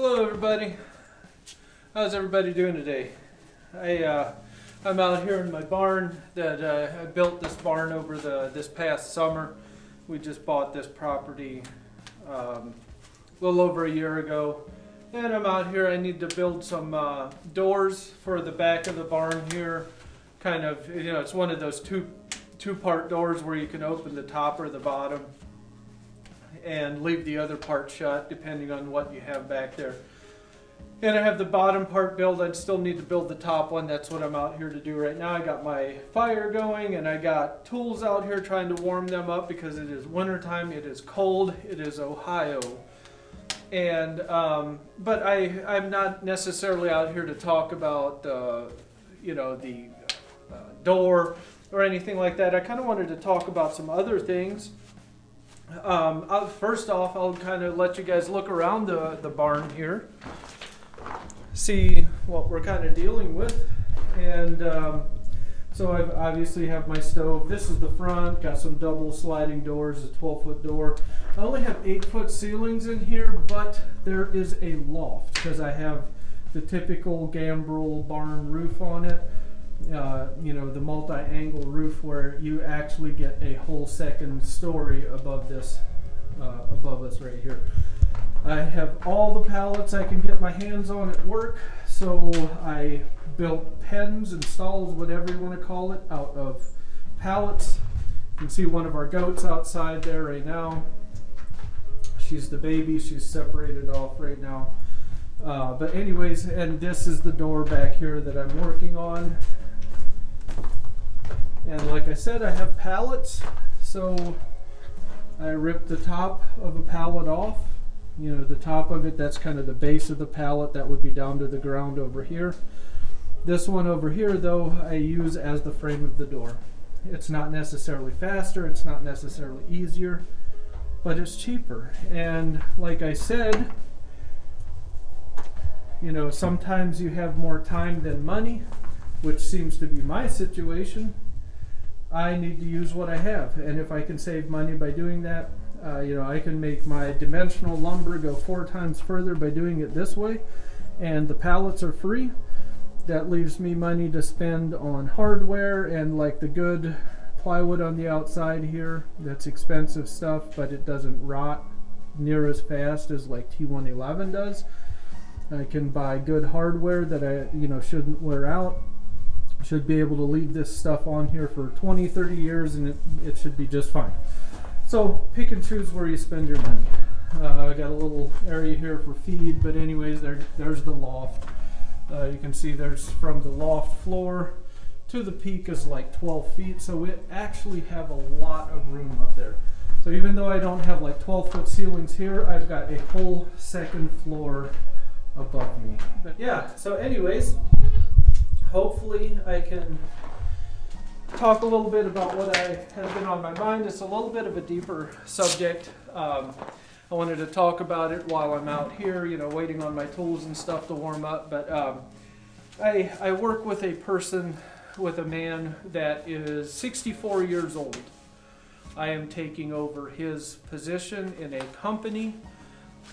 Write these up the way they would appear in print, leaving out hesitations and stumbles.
Hello, everybody. How's everybody doing today? I'm out here in my barn that I built this barn over this past summer. We just bought this property a little over a year ago, and I'm out here. I need to build some doors for the back of the barn here. Kind of, it's one of those two-part doors where you can open the top or the bottom and leave the other part shut depending on what you have back there. And I have the bottom part built. I still need to build the top one. That's what I'm out here to do right now. I got my fire going and I got tools out here trying to warm them up because it is wintertime, it is cold, it is Ohio. And but I'm not necessarily out here to talk about the door or anything like that. I kind of wanted to talk about some other things. First off, I'll kind of let you guys look around the barn here, see what we're kind of dealing with. And so I obviously have my stove. This is the front, got some double sliding doors, a 12-foot door. I only have 8-foot ceilings in here, but there is a loft because I have the typical gambrel barn roof on it. The multi-angle roof where you actually get a whole second story above this, above us right here. I have all the pallets I can get my hands on at work, so I built pens and stalls, whatever you want to call it, out of pallets. You can see one of our goats outside there right now. She's the baby, she's separated off right now. But anyways, and this is the door back here that I'm working on. And like I said, I have pallets, so I ripped the top of a pallet off. The top of it, that's kind of the base of the pallet. That would be down to the ground over here. This one over here, though, I use as the frame of the door. It's not necessarily faster, it's not necessarily easier, but it's cheaper. And like I said, sometimes you have more time than money, which seems to be my situation. I need to use what I have, and if I can save money by doing that, I can make my dimensional lumber go 4 times further by doing it this way, and the pallets are free. That leaves me money to spend on hardware and like the good plywood on the outside here. That's expensive stuff, but it doesn't rot near as fast as like T111 does. I can buy good hardware that I shouldn't wear out. Should be able to leave this stuff on here for 20-30 years and it should be just fine. So pick and choose where you spend your money. I got a little area here for feed, but anyways, there's the loft. You can see there's from the loft floor to the peak is like 12 feet, so we actually have a lot of room up there. So even though I don't have like 12-foot ceilings here, I've got a whole second floor above me. But yeah, so anyways, hopefully I can talk a little bit about what has been on my mind. It's a little bit of a deeper subject. I wanted to talk about it while I'm out here, waiting on my tools and stuff to warm up. But I work with a man that is 64 years old. I am taking over his position in a company.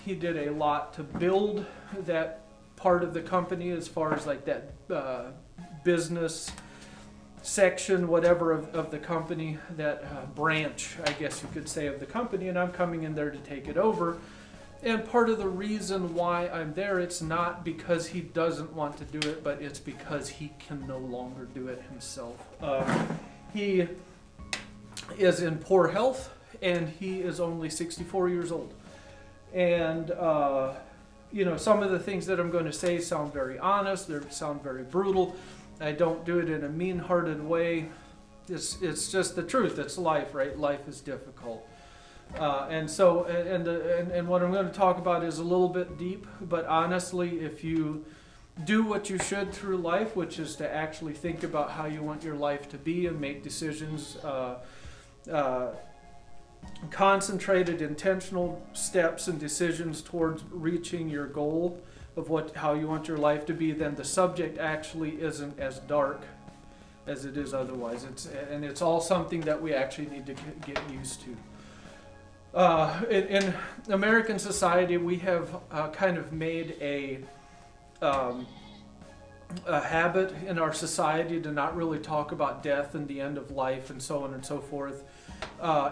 He did a lot to build that part of the company as far as like that business section, whatever of the company, that branch, I guess you could say, of the company, and I'm coming in there to take it over. And part of the reason why I'm there, it's not because he doesn't want to do it, but it's because he can no longer do it himself. He is in poor health, and he is only 64 years old. And some of the things that I'm going to say sound very honest, they sound very brutal. I don't do it in a mean-hearted way. It's just the truth. It's life, right? Life is difficult. And what I'm going to talk about is a little bit deep, but honestly, if you do what you should through life, which is to actually think about how you want your life to be and make decisions, concentrated, intentional steps and decisions towards reaching your goal of how you want your life to be, then the subject actually isn't as dark as it is otherwise. It's all something that we actually need to get used to. In American society, we have kind of made a habit in our society to not really talk about death and the end of life and so on and so forth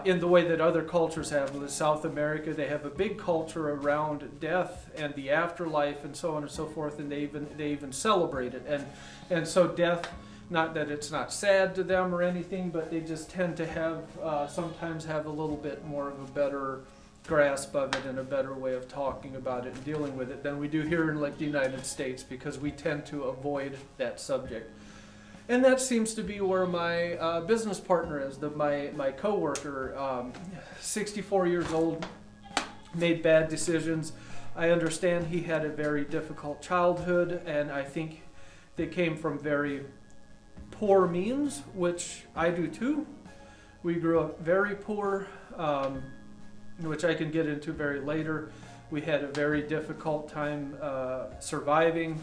in the way that other cultures have. In South America, they have a big culture around death and the afterlife and so on and so forth, and they even celebrate it. And so death, not that it's not sad to them or anything, but they just tend to have sometimes have a little bit more of a better grasp of it and a better way of talking about it and dealing with it than we do here in like the United States, because we tend to avoid that subject. And that seems to be where my business partner is, my coworker, 64 years old, made bad decisions. I understand he had a very difficult childhood, and I think they came from very poor means, which I do too. We grew up very poor, which I can get into very later. We had a very difficult time surviving,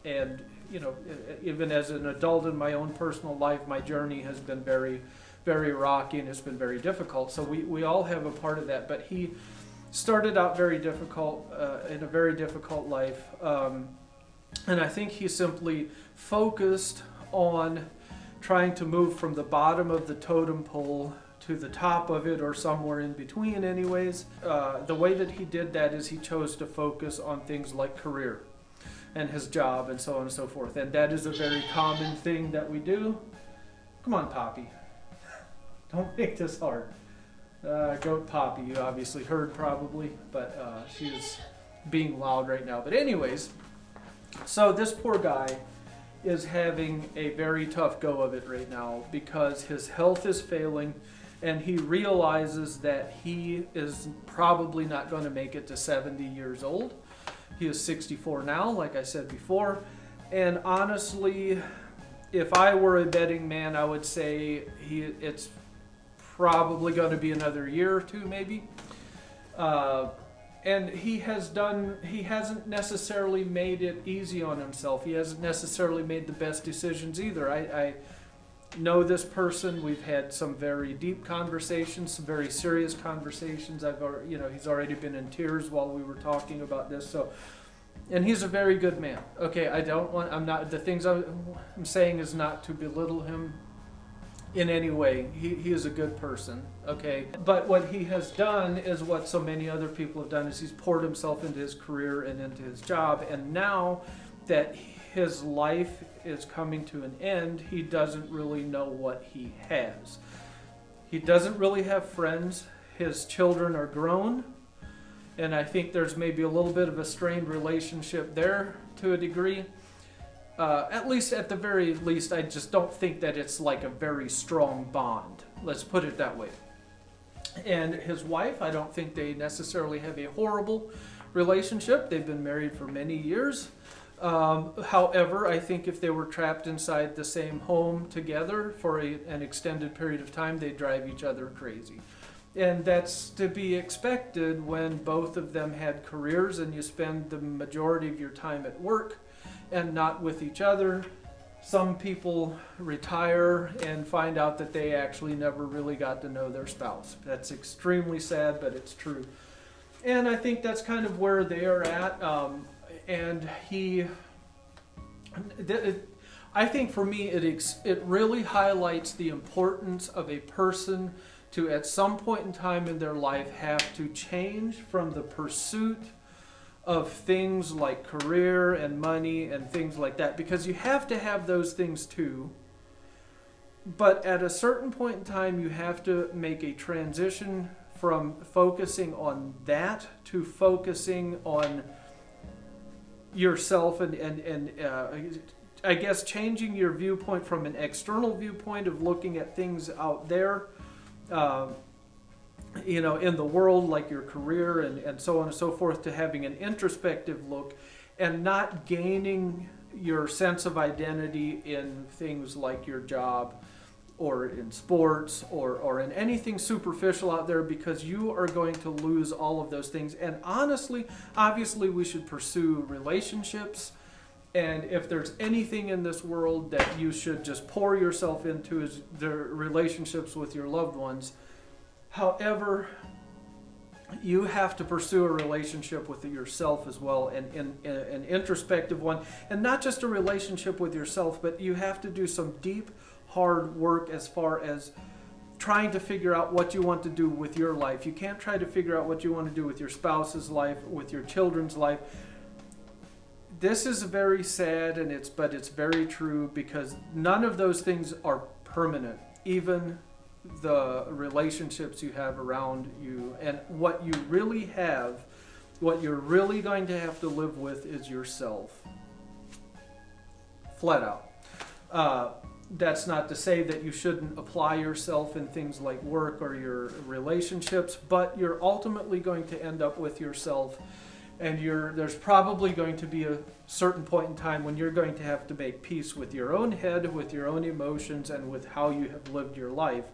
and you know, even as an adult in my own personal life, my journey has been very, very rocky, and it's been very difficult. So we all have a part of that. But he started out very difficult, in a very difficult life, and I think he simply focused on trying to move from the bottom of the totem pole to the top of it, or somewhere in between anyways. The way that he did that is he chose to focus on things like career and his job and so on and so forth. And that is a very common thing that we do. Come on, Poppy. Don't make this hard. Goat Poppy, you obviously heard probably, but she is being loud right now. But anyways, so this poor guy is having a very tough go of it right now because his health is failing, and he realizes that he is probably not going to make it to 70 years old. He is 64 now, like I said before, and honestly, if I were a betting man, I would say it's probably going to be another year or two, maybe. And he hasn't necessarily made it easy on himself. He hasn't necessarily made the best decisions either. I know this person. We've had some very deep conversations, some very serious conversations. He's already been in tears while we were talking about this. So, and he's a very good man. Okay, the things I'm saying is not to belittle him in any way. He is a good person, okay? But what he has done is what so many other people have done, is he's poured himself into his career and into his job, and now that his life is coming to an end, he doesn't really know what he has. He doesn't really have friends. His children are grown, and I think there's maybe a little bit of a strained relationship there to a degree. At least, at the very least, I just don't think that it's like a very strong bond. Let's put it that way. And his wife, I don't think they necessarily have a horrible relationship. They've been married for many years. However, I think if they were trapped inside the same home together for an extended period of time, they'd drive each other crazy. And that's to be expected when both of them had careers and you spend the majority of your time at work and not with each other. Some people retire and find out that they actually never really got to know their spouse. That's extremely sad, but it's true. And I think that's kind of where they are at. I think for me, it really highlights the importance of a person to, at some point in time in their life, have to change from the pursuit of things like career and money and things like that, because you have to have those things too. But at a certain point in time, you have to make a transition from focusing on that to focusing on yourself and I guess changing your viewpoint from an external viewpoint of looking at things out there, in the world, like your career and so on and so forth, to having an introspective look and not gaining your sense of identity in things like your job or in sports or in anything superficial out there, because you are going to lose all of those things. And honestly, obviously, we should pursue relationships. And if there's anything in this world that you should just pour yourself into, is the relationships with your loved ones. However, you have to pursue a relationship with yourself as well, and an introspective one, and not just a relationship with yourself, but you have to do some deep, hard work as far as trying to figure out what you want to do with your life. You can't try to figure out what you want to do with your spouse's life, with your children's life. This is very sad, but it's very true, because none of those things are permanent. Even the relationships you have around you, and what you really have, what you're really going to have to live with is yourself. Flat out. That's not to say that you shouldn't apply yourself in things like work or your relationships, but you're ultimately going to end up with yourself, and there's probably going to be a certain point in time when you're going to have to make peace with your own head, with your own emotions, and with how you have lived your life.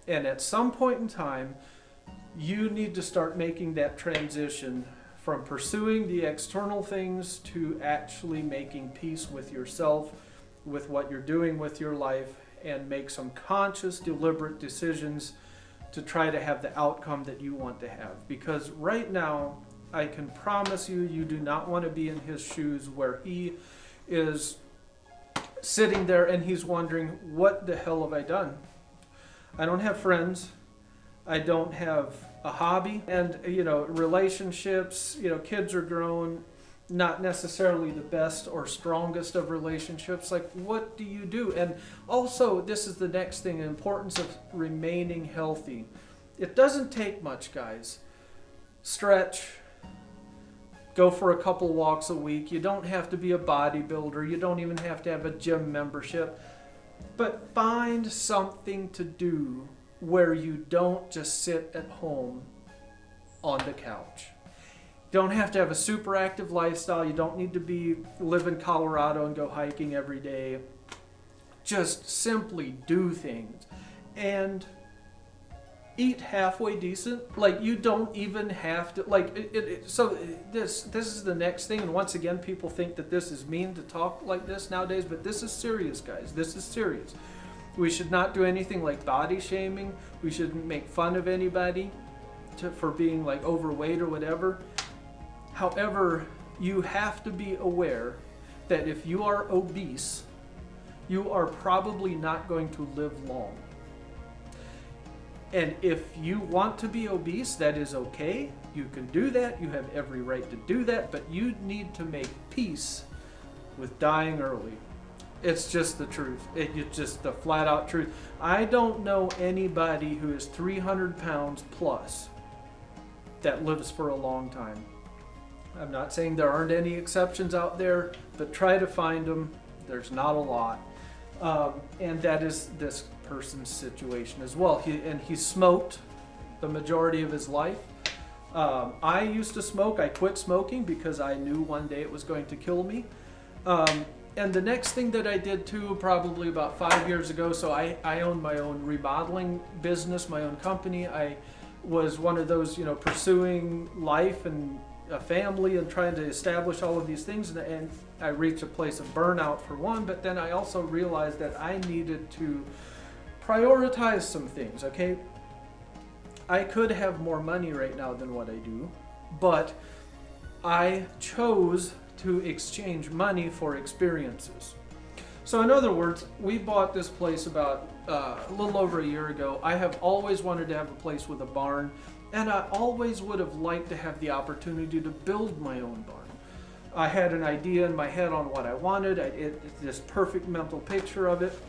And at some point in time, you need to start making that transition from pursuing the external things to actually making peace with yourself, with what you're doing with your life, and make some conscious, deliberate decisions to try to have the outcome that you want to have. Because right now, I can promise you, you do not want to be in his shoes, where he is sitting there and he's wondering, what the hell have I done? I don't have friends. I don't have a hobby. And, relationships, kids are grown, not necessarily the best or strongest of relationships. Like, what do you do? And also, this is the next thing, the importance of remaining healthy. It doesn't take much, guys. Stretch. Go for a couple walks a week. You don't have to be a bodybuilder. You don't even have to have a gym membership. But find something to do where you don't just sit at home on the couch. You don't have to have a super active lifestyle. You don't need to live in Colorado and go hiking every day. Just simply do things. And eat halfway decent. Like, you don't even have to, so this is the next thing. And once again, people think that this is mean to talk like this nowadays, but this is serious, guys. This is serious. We should not do anything like body shaming. We shouldn't make fun of anybody for being like overweight or whatever. However, you have to be aware that if you are obese, you are probably not going to live long. And if you want to be obese, that is okay. You can do that. You have every right to do that. But you need to make peace with dying early. It's just the truth. It's just the flat out truth. I don't know anybody who is 300 pounds plus that lives for a long time. I'm not saying there aren't any exceptions out there, but try to find them. There's not a lot. And that is this person's situation as well. He smoked the majority of his life. I used to smoke. I quit smoking because I knew one day it was going to kill me. And the next thing that I did too, probably about 5 years ago, so I owned my own remodeling business, my own company. I was one of those, pursuing life and a family and trying to establish all of these things, and I reached a place of burnout for one, but then I also realized that I needed to prioritize some things, okay? I could have more money right now than what I do, but I chose to exchange money for experiences. So in other words, we bought this place about a little over a year ago. I have always wanted to have a place with a barn, and I always would have liked to have the opportunity to build my own barn. I had an idea in my head on what I wanted, this perfect mental picture of it,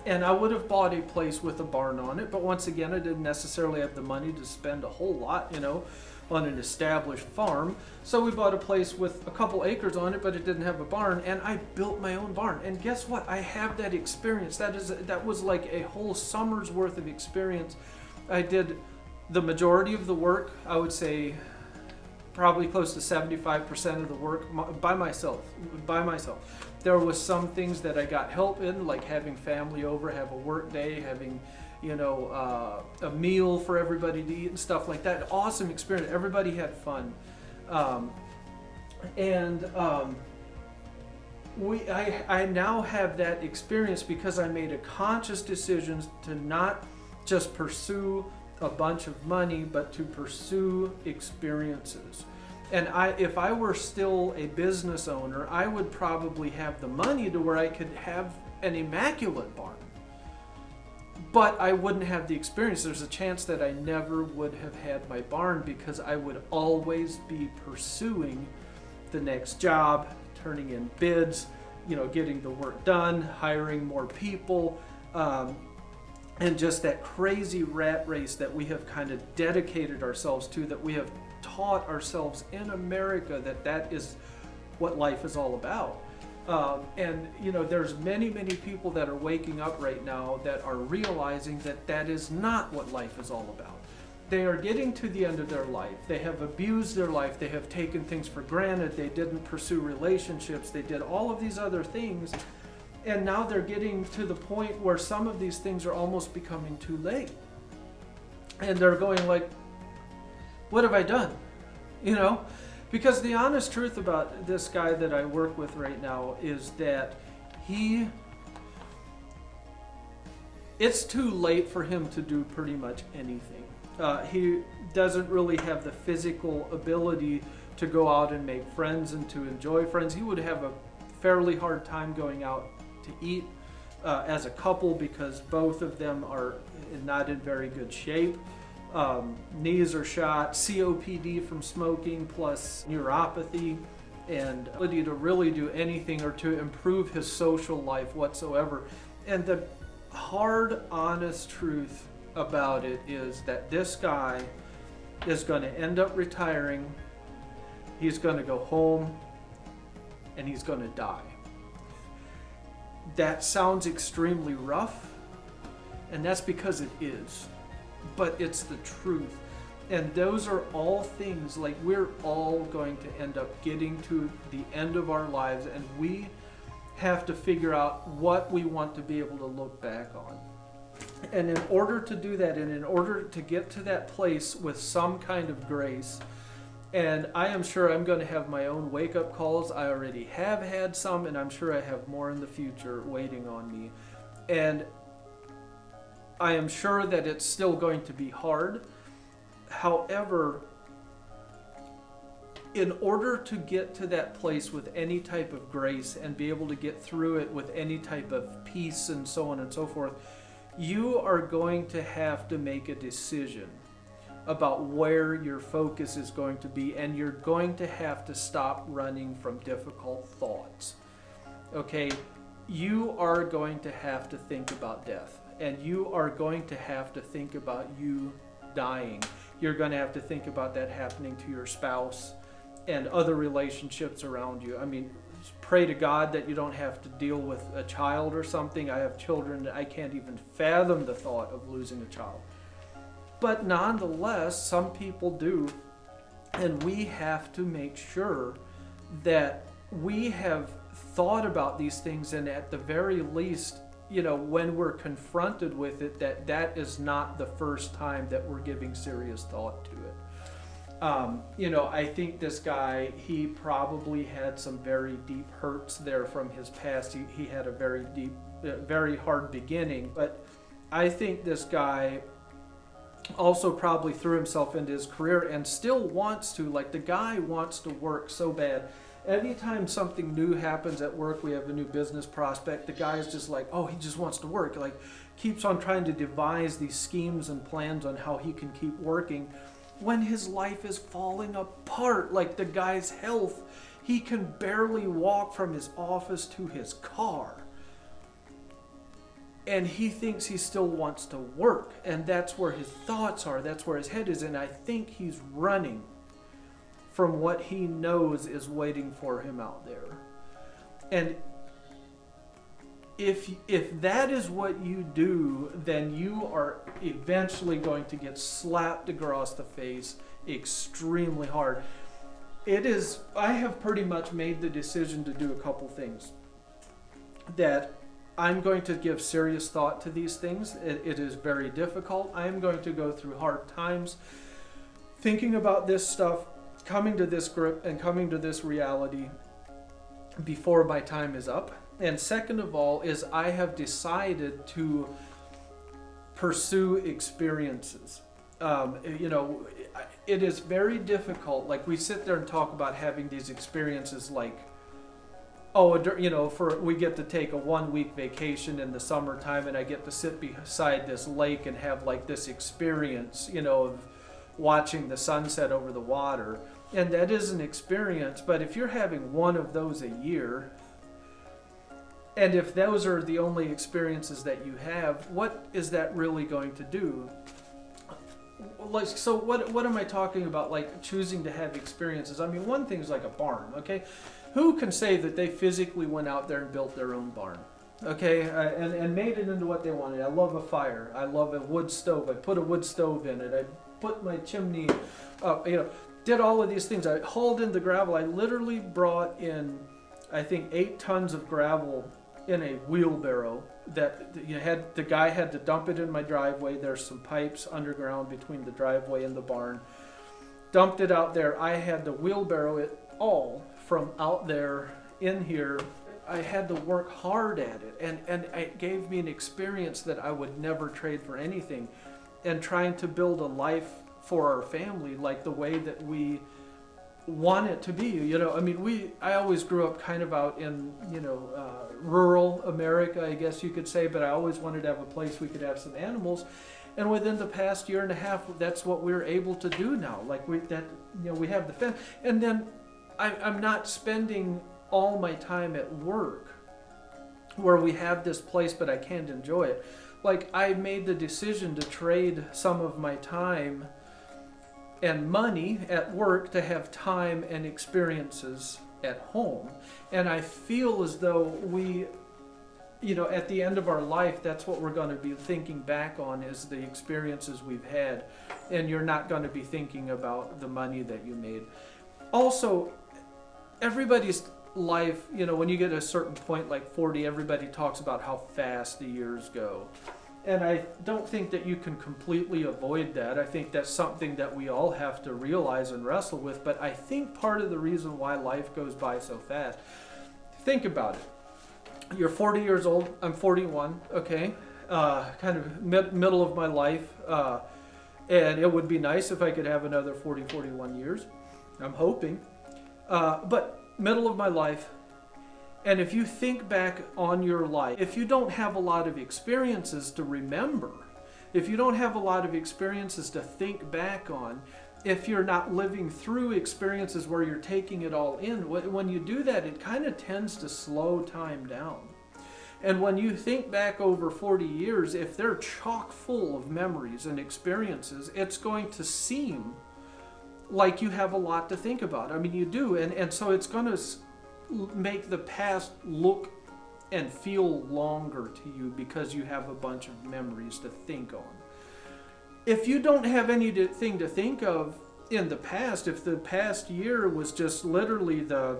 and I would have bought a place with a barn on it, but once again, I didn't necessarily have the money to spend a whole lot, on an established farm. So we bought a place with a couple acres on it, but it didn't have a barn, and I built my own barn. And guess what? I have that experience. That was like a whole summer's worth of experience. I did the majority of the work, I would say probably close to 75% of the work by myself. There was some things that I got help in, like having family over, have a work day, having a meal for everybody to eat and stuff like that. Awesome experience. Everybody had fun. I now have that experience because I made a conscious decision to not just pursue a bunch of money, but to pursue experiences. And if I were still a business owner, I would probably have the money to where I could have an immaculate barn. But I wouldn't have the experience. There's a chance that I never would have had my barn because I would always be pursuing the next job, turning in bids, getting the work done, hiring more people, and just that crazy rat race that we have kind of dedicated ourselves to, that we have taught ourselves in America that is what life is all about. And there's many people that are waking up right now that are realizing that is not what life is all about. They are getting to the end of their life. They have abused their life. They have taken things for granted. They didn't pursue relationships. They did all of these other things. And now they're getting to the point where some of these things are almost becoming too late. And they're going like, what have I done? Because the honest truth about this guy that I work with right now is that it's too late for him to do pretty much anything. He doesn't really have the physical ability to go out and make friends and to enjoy friends. He would have a fairly hard time going out to eat as a couple because both of them are not in very good shape. Knees are shot, COPD from smoking, plus neuropathy, and ability to really do anything or to improve his social life whatsoever. And the hard, honest truth about it is that this guy is going to end up retiring, he's going to go home, and he's going to die. That sounds extremely rough, and that's because it is. But it's the truth. And those are all things, like we're all going to end up getting to the end of our lives, and we have to figure out what we want to be able to look back on. And in order to do that, and in order to get to that place with some kind of grace, and I am sure I'm going to have my own wake-up calls. I already have had some, and I'm sure I have more in the future waiting on me. And I am sure that it's still going to be hard. However, in order to get to that place with any type of grace and be able to get through it with any type of peace and so on and so forth, you are going to have to make a decision about where your focus is going to be, and you're going to have to stop running from difficult thoughts. Okay, you are going to have to think about death, and you are going to have to think about you dying. You're going to have to think about that happening to your spouse and other relationships around you. I mean, pray to God that you don't have to deal with a child or something. I have children, I can't even fathom the thought of losing a child. But nonetheless, some people do, and we have to make sure that we have thought about these things, and at the very least, when we're confronted with it, that is not the first time that we're giving serious thought to it. I think this guy, he probably had some very deep hurts there from his past. He had a very deep, very hard beginning, but I think this guy also probably threw himself into his career and still wants to. Like, the guy wants to work so bad. Anytime something new happens at work, we have a new business prospect, the guy's just like, oh, he just wants to work. Like, keeps on trying to devise these schemes and plans on how he can keep working when his life is falling apart. Like, the guy's health, he can barely walk from his office to his car. And he thinks he still wants to work. And that's where his thoughts are. That's where his head is. And I think he's running from what he knows is waiting for him out there. And if that is what you do, then you are eventually going to get slapped across the face extremely hard. I have pretty much made the decision to do a couple things. That I'm going to give serious thought to these things. It is very difficult. I am going to go through hard times thinking about this stuff, coming to this grip and coming to this reality before my time is up. And second of all is I have decided to pursue experiences. You know, it is very difficult. Like we sit there and talk about having these experiences like, oh, you know, we get to take a 1 week vacation in the summertime, and I get to sit beside this lake and have like this experience, you know, of watching the sunset over the water. And that is an experience, but if you're having one of those a year, and if those are the only experiences that you have, what is that really going to do? Like, so what am I talking about, like choosing to have experiences? I mean, one thing is like a barn, okay? Who can say that they physically went out there and built their own barn? Okay, and made it into what they wanted. I love a fire. I love a wood stove. I put a wood stove in it. I put my chimney up, you know, did all of these things. I hauled in the gravel. I literally brought in, I think, 8 tons of gravel in a wheelbarrow that the guy had to dump it in my driveway. There's some pipes underground between the driveway and the barn. Dumped it out there. I had to wheelbarrow it all from out there in here. I had to work hard at it, and it gave me an experience that I would never trade for anything. And trying to build a life for our family like the way that we want it to be. You know, I mean, I always grew up kind of out in, you know, rural America, I guess you could say, but I always wanted to have a place we could have some animals. And within the past year and a half, that's what we're able to do now. Like we have the fence, and then I'm not spending all my time at work where we have this place but I can't enjoy it. Like, I made the decision to trade some of my time and money at work to have time and experiences at home. And I feel as though we, you know, at the end of our life, that's what we're going to be thinking back on, is the experiences we've had. And you're not going to be thinking about the money that you made. Also, everybody's life, you know, when you get to a certain point like 40, everybody talks about how fast the years go. And I don't think that you can completely avoid that. I think that's something that we all have to realize and wrestle with. But I think part of the reason why life goes by so fast, think about it. You're 40 years old. I'm 41, okay? Kind of middle of my life. And it would be nice if I could have another 40, 41 years. I'm hoping. But middle of my life. And if you think back on your life, if you don't have a lot of experiences to remember, if you don't have a lot of experiences to think back on, if you're not living through experiences where you're taking it all in, when you do that, it kind of tends to slow time down. And when you think back over 40 years, if they're chock full of memories and experiences, it's going to seem like you have a lot to think about. I mean, you do. And so it's going to make the past look and feel longer to you because you have a bunch of memories to think on. If you don't have anything to think of in the past, if the past year was just literally the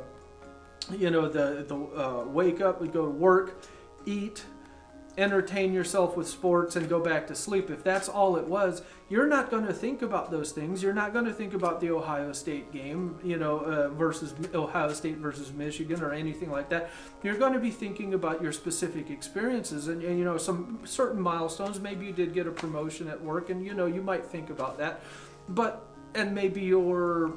wake up, we go to work, eat, entertain yourself with sports, and go back to sleep, if that's all it was, you're not going to think about those things. You're not going to think about the Ohio State game, versus Ohio State versus Michigan or anything like that. You're going to be thinking about your specific experiences and some certain milestones. Maybe you did get a promotion at work, and you might think about that, and maybe your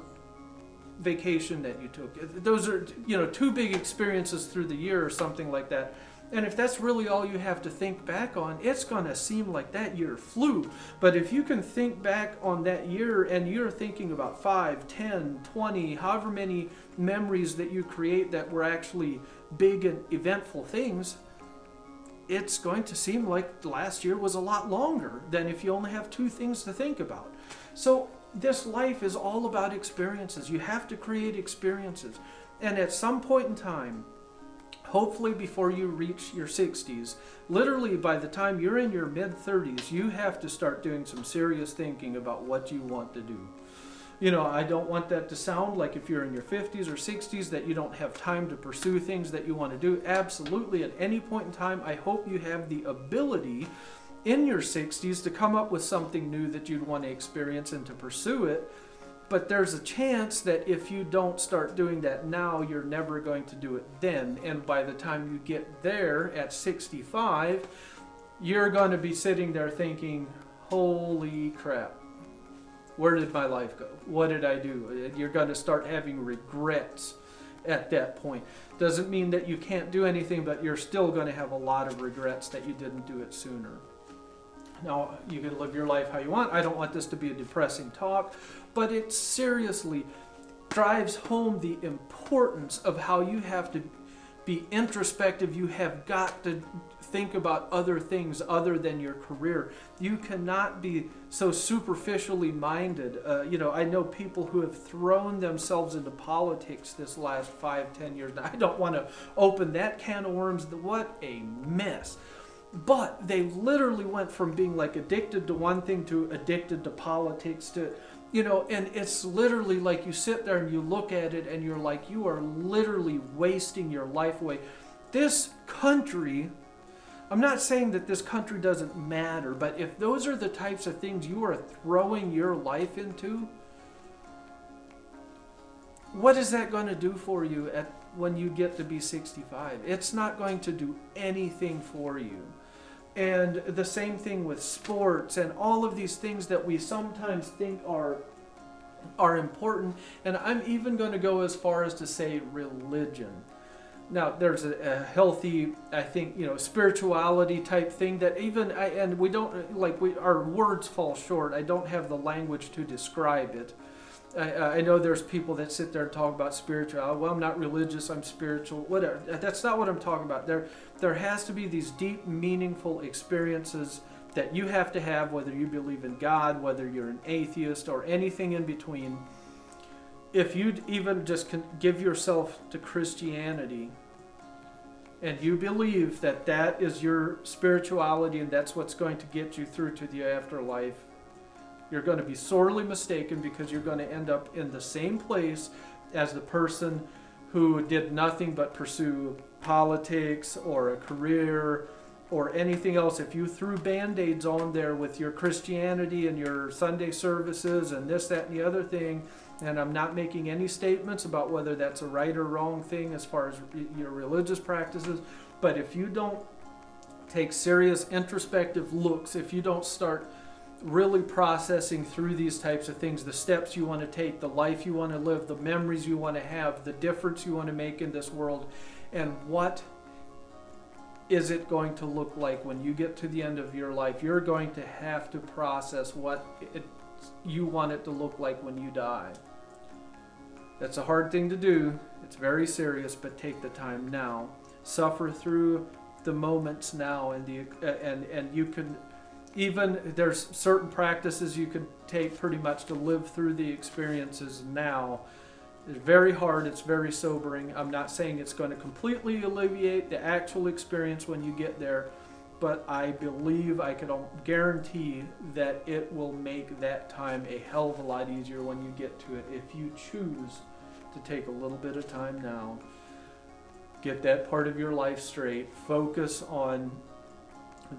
vacation that you took. Those are two big experiences through the year or something like that. And if that's really all you have to think back on, it's going to seem like that year flew. But if you can think back on that year and you're thinking about 5, 10, 20, however many memories that you create that were actually big and eventful things, it's going to seem like last year was a lot longer than if you only have 2 things to think about. So this life is all about experiences. You have to create experiences. And at some point in time, hopefully before you reach your 60s, literally by the time you're in your mid-30s, you have to start doing some serious thinking about what you want to do. I don't want that to sound like if you're in your 50s or 60s that you don't have time to pursue things that you want to do. Absolutely, at any point in time, I hope you have the ability in your 60s to come up with something new that you'd want to experience and to pursue it. But there's a chance that if you don't start doing that now, you're never going to do it then. And by the time you get there at 65, you're going to be sitting there thinking, holy crap, Where did my life go? What did I do? You're going to start having regrets at that point. Doesn't mean that you can't do anything, but you're still going to have a lot of regrets that you didn't do it sooner. Now, you can live your life how you want. I don't want this to be a depressing talk, but it seriously drives home the importance of how you have to be introspective. You have got to think about other things other than your career. You cannot be so superficially minded. I know people who have thrown themselves into politics this last 5-10 years. Now, I don't want to open that can of worms. What a mess. But they literally went from being like addicted to one thing to addicted to politics to, and it's literally like you sit there and you look at it and you're like, you are literally wasting your life away. This country, I'm not saying that this country doesn't matter, but if those are the types of things you are throwing your life into, what is that going to do for you when you get to be 65? It's not going to do anything for you. And the same thing with sports and all of these things that we sometimes think are important. And I'm even going to go as far as to say religion. Now, there's a healthy, I think, spirituality type thing that even, our words fall short. I don't have the language to describe it. I know there's people that sit there and talk about spirituality. Well, I'm not religious, I'm spiritual, whatever. That's not what I'm talking about. There has to be these deep, meaningful experiences that you have to have, whether you believe in God, whether you're an atheist, or anything in between. If you even just can give yourself to Christianity, and you believe that that is your spirituality and that's what's going to get you through to the afterlife, you're going to be sorely mistaken, because you're going to end up in the same place as the person who did nothing but pursue politics or a career or anything else. If you threw Band-Aids on there with your Christianity and your Sunday services and this, that, and the other thing, and I'm not making any statements about whether that's a right or wrong thing as far as your religious practices, but if you don't take serious introspective looks, if you don't start really processing through these types of things, the steps you want to take, the life you want to live, the memories you want to have, the difference you want to make in this world, and what is it going to look like when you get to the end of your life, you're going to have to process what you want it to look like when you die. That's a hard thing to do. It's very serious, but take the time now. Suffer through the moments now, and you can. Even there's certain practices you can take pretty much to live through the experiences now. It's very hard, it's very sobering. I'm not saying it's going to completely alleviate the actual experience when you get there, but I believe I can guarantee that it will make that time a hell of a lot easier when you get to it, if you choose to take a little bit of time now. Get that part of your life straight. Focus on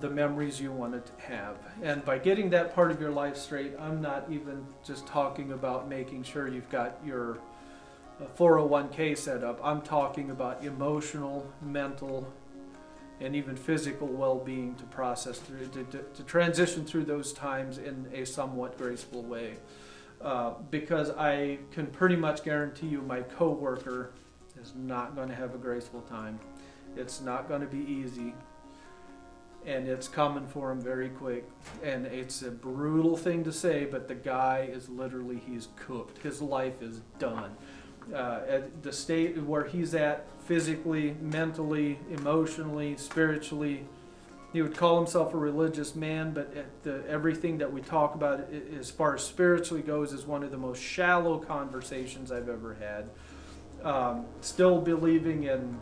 the memories you want to have. And by getting that part of your life straight, I'm not even just talking about making sure you've got your 401k set up. I'm talking about emotional, mental, and even physical well-being to process through, to transition through those times in a somewhat graceful way. Because I can pretty much guarantee you my coworker is not going to have a graceful time. It's not going to be easy. And it's coming for him very quick. And it's a brutal thing to say, but the guy is literally, he's cooked. His life is done. At the state where he's at physically, mentally, emotionally, spiritually, he would call himself a religious man, but everything that we talk about as far as spiritually goes is one of the most shallow conversations I've ever had. Still believing in,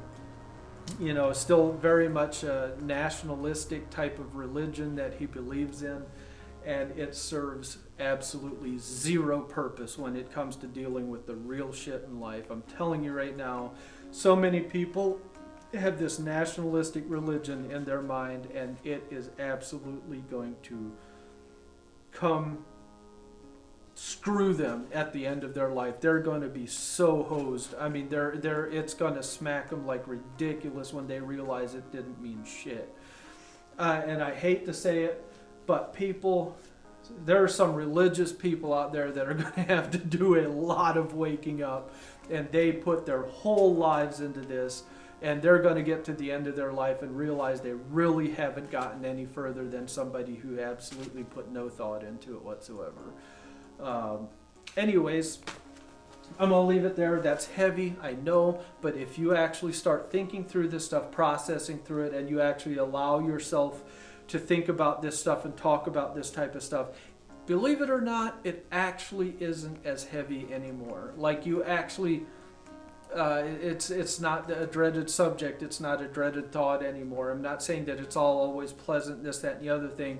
still very much a nationalistic type of religion that he believes in, and it serves absolutely zero purpose when it comes to dealing with the real shit in life. I'm telling you right now, so many people have this nationalistic religion in their mind, and it is absolutely going to come screw them at the end of their life. They're going to be so hosed. I mean, it's going to smack them like ridiculous when they realize it didn't mean shit. And I hate to say it, but people There are some religious people out there that are going to have to do a lot of waking up, and they put their whole lives into this, and they're going to get to the end of their life and realize they really haven't gotten any further than somebody who absolutely put no thought into it whatsoever. Anyways, I'm going to leave it there. That's heavy, I know, but if you actually start thinking through this stuff, processing through it, and you actually allow yourself to think about this stuff and talk about this type of stuff, believe it or not, it actually isn't as heavy anymore. Like, you actually, it's not a dreaded subject, it's not a dreaded thought anymore. I'm not saying that it's all always pleasant, this, that, and the other thing,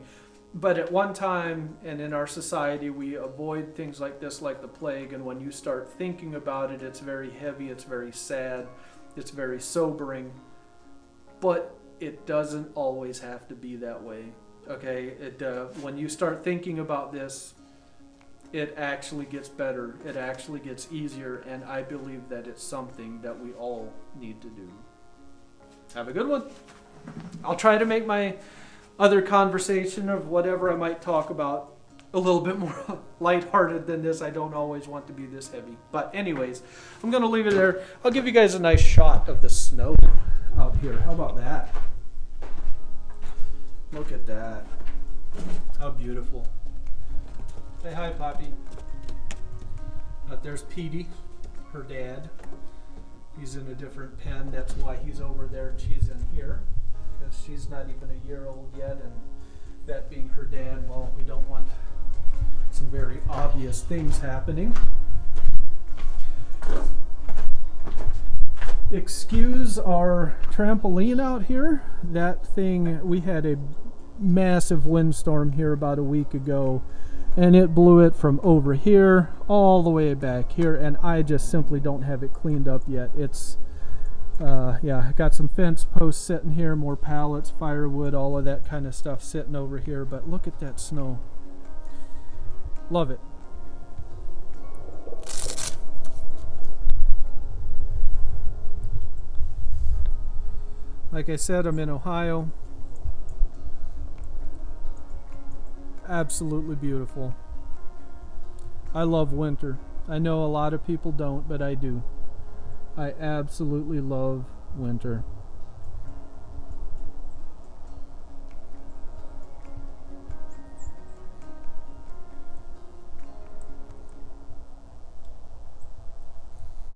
but at one time, and in our society, we avoid things like this, like the plague, and when you start thinking about it, it's very heavy, it's very sad, it's very sobering, but it doesn't always have to be that way. Okay, when you start thinking about this, it actually gets better, it actually gets easier, and I believe that it's something that we all need to do. Have a good one. I'll try to make my other conversation of whatever I might talk about a little bit more lighthearted than this. I don't always want to be this heavy. But anyways, I'm going to leave it there. I'll give you guys a nice shot of the snow out here. How about that? Look at that. How beautiful. Say hi, Poppy. There's Petey, her dad. He's in a different pen. That's why he's over there and she's in here. Because she's not even a year old yet. And that being her dad, well, we don't want some very obvious things happening. Excuse our trampoline out here. That thing, we had a massive windstorm here about a week ago, and it blew it from over here all the way back here, and I just simply don't have it cleaned up yet. It's yeah, I got some fence posts sitting here, more pallets, firewood, all of that kind of stuff sitting over here, but look at that snow. Love it. Like I said, I'm in Ohio. Absolutely beautiful. I love winter. I know a lot of people don't, but I do. I absolutely love winter.